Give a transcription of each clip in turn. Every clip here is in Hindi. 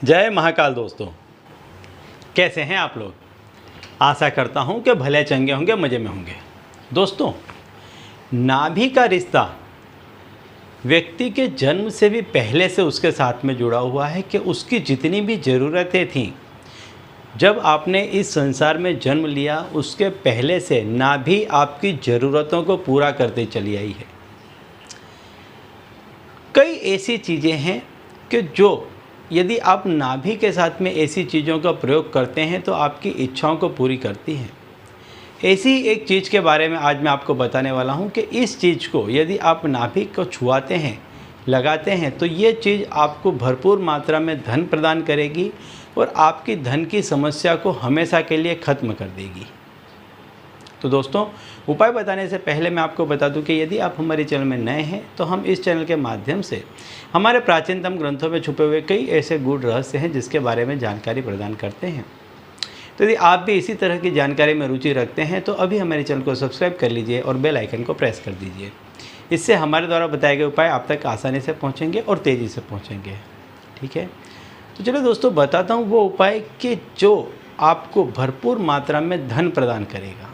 जय महाकाल दोस्तों, कैसे हैं आप लोग। आशा करता हूं कि भले चंगे होंगे, मज़े में होंगे। दोस्तों, नाभि का रिश्ता व्यक्ति के जन्म से भी पहले से उसके साथ में जुड़ा हुआ है कि उसकी जितनी भी ज़रूरतें थीं, जब आपने इस संसार में जन्म लिया उसके पहले से नाभि आपकी ज़रूरतों को पूरा करते चली आई है। कई ऐसी चीज़ें हैं कि जो यदि आप नाभि के साथ में ऐसी चीज़ों का प्रयोग करते हैं तो आपकी इच्छाओं को पूरी करती हैं। ऐसी एक चीज़ के बारे में आज मैं आपको बताने वाला हूं कि इस चीज़ को यदि आप नाभि को छुआते हैं, लगाते हैं, तो ये चीज़ आपको भरपूर मात्रा में धन प्रदान करेगी और आपकी धन की समस्या को हमेशा के लिए ख़त्म कर देगी। तो दोस्तों, उपाय बताने से पहले मैं आपको बता दूं कि यदि आप हमारे चैनल में नए हैं तो हम इस चैनल के माध्यम से हमारे प्राचीनतम ग्रंथों में छुपे हुए कई ऐसे गूढ़ रहस्य हैं जिसके बारे में जानकारी प्रदान करते हैं। तो यदि आप भी इसी तरह की जानकारी में रुचि रखते हैं तो अभी हमारे चैनल को सब्सक्राइब कर लीजिए और बेल आइकन को प्रेस कर दीजिए। इससे हमारे द्वारा बताए गए उपाय आप तक आसानी से पहुँचेंगे और तेज़ी से पहुँचेंगे। ठीक है, तो चलो दोस्तों, बताता हूँ वो उपाय कि जो आपको भरपूर मात्रा में धन प्रदान करेगा।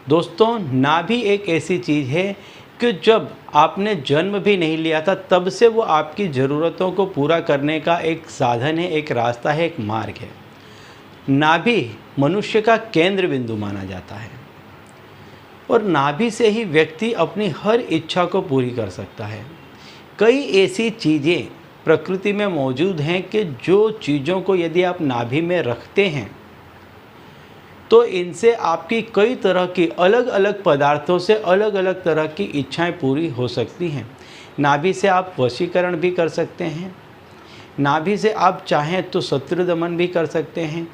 दोस्तों, नाभि एक ऐसी चीज़ है कि जब आपने जन्म भी नहीं लिया था तब से वो आपकी ज़रूरतों को पूरा करने का एक साधन है, एक रास्ता है, एक मार्ग है। नाभि मनुष्य का केंद्र बिंदु माना जाता है और नाभि से ही व्यक्ति अपनी हर इच्छा को पूरी कर सकता है। कई ऐसी चीज़ें प्रकृति में मौजूद हैं कि जो चीज़ों को यदि आप नाभि में रखते हैं तो इनसे आपकी कई तरह की अलग अलग पदार्थों से अलग अलग तरह की इच्छाएं पूरी हो सकती हैं। नाभि से आप वशीकरण भी कर सकते हैं, नाभि से आप चाहें तो शत्रु दमन भी कर सकते हैं,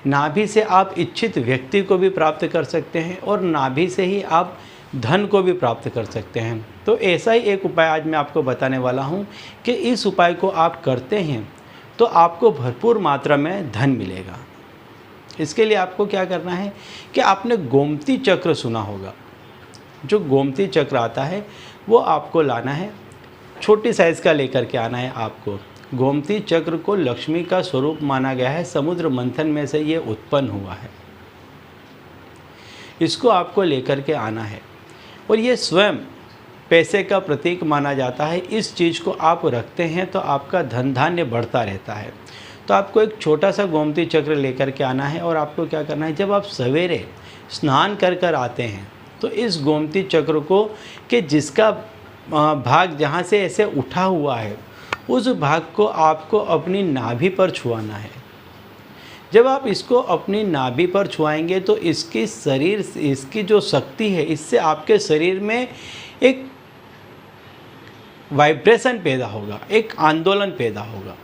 नाभि से आप इच्छित व्यक्ति को भी प्राप्त कर सकते हैं और नाभि से ही आप धन को भी प्राप्त कर सकते हैं। तो ऐसा ही एक उपाय आज मैं आपको बताने वाला हूँ कि इस उपाय को आप करते हैं तो आपको भरपूर मात्रा में धन मिलेगा। इसके लिए आपको क्या करना है कि आपने गोमती चक्र सुना होगा। जो गोमती चक्र आता है वो आपको लाना है, छोटी साइज़ का लेकर के आना है आपको। गोमती चक्र को लक्ष्मी का स्वरूप माना गया है, समुद्र मंथन में से ये उत्पन्न हुआ है। इसको आपको लेकर के आना है और ये स्वयं पैसे का प्रतीक माना जाता है। इस चीज़ को आप रखते हैं तो आपका धन धान्य बढ़ता रहता है। तो आपको एक छोटा सा गोमती चक्र लेकर के आना है और आपको क्या करना है, जब आप सवेरे स्नान कर कर आते हैं तो इस गोमती चक्र को कि जिसका भाग जहाँ से ऐसे उठा हुआ है उस भाग को आपको अपनी नाभि पर छुआना है। जब आप इसको अपनी नाभि पर छुआएंगे तो इसकी जो शक्ति है इससे आपके शरीर में एक वाइब्रेशन पैदा होगा, एक आंदोलन पैदा होगा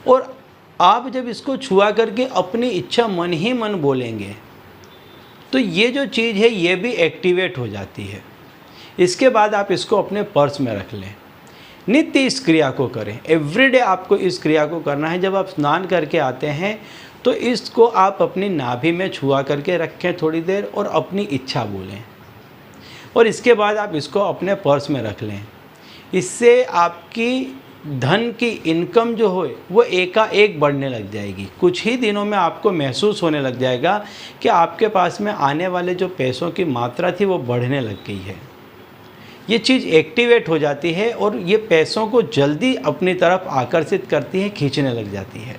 और आप जब इसको छुआ करके अपनी इच्छा मन ही मन बोलेंगे तो ये जो चीज़ है ये भी एक्टिवेट हो जाती है। इसके बाद आप इसको अपने पर्स में रख लें, नित्य इस क्रिया को करें। एवरीडे आपको इस क्रिया को करना है। जब आप स्नान करके आते हैं तो इसको आप अपनी नाभि में छुआ करके रखें थोड़ी देर और अपनी इच्छा बोलें और इसके बाद आप इसको अपने पर्स में रख लें। इससे आपकी धन की इनकम जो हो वो एकाएक बढ़ने लग जाएगी। कुछ ही दिनों में आपको महसूस होने लग जाएगा कि आपके पास में आने वाले जो पैसों की मात्रा थी वो बढ़ने लग गई है। ये चीज़ एक्टिवेट हो जाती है और ये पैसों को जल्दी अपनी तरफ आकर्षित करती है, खींचने लग जाती है।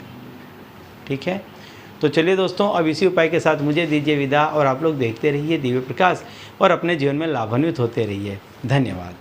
ठीक है, तो चलिए दोस्तों, अब इसी उपाय के साथ मुझे दीजिए विदा और आप लोग देखते रहिए दिव्य प्रकाश और अपने जीवन में लाभान्वित होते रहिए। धन्यवाद।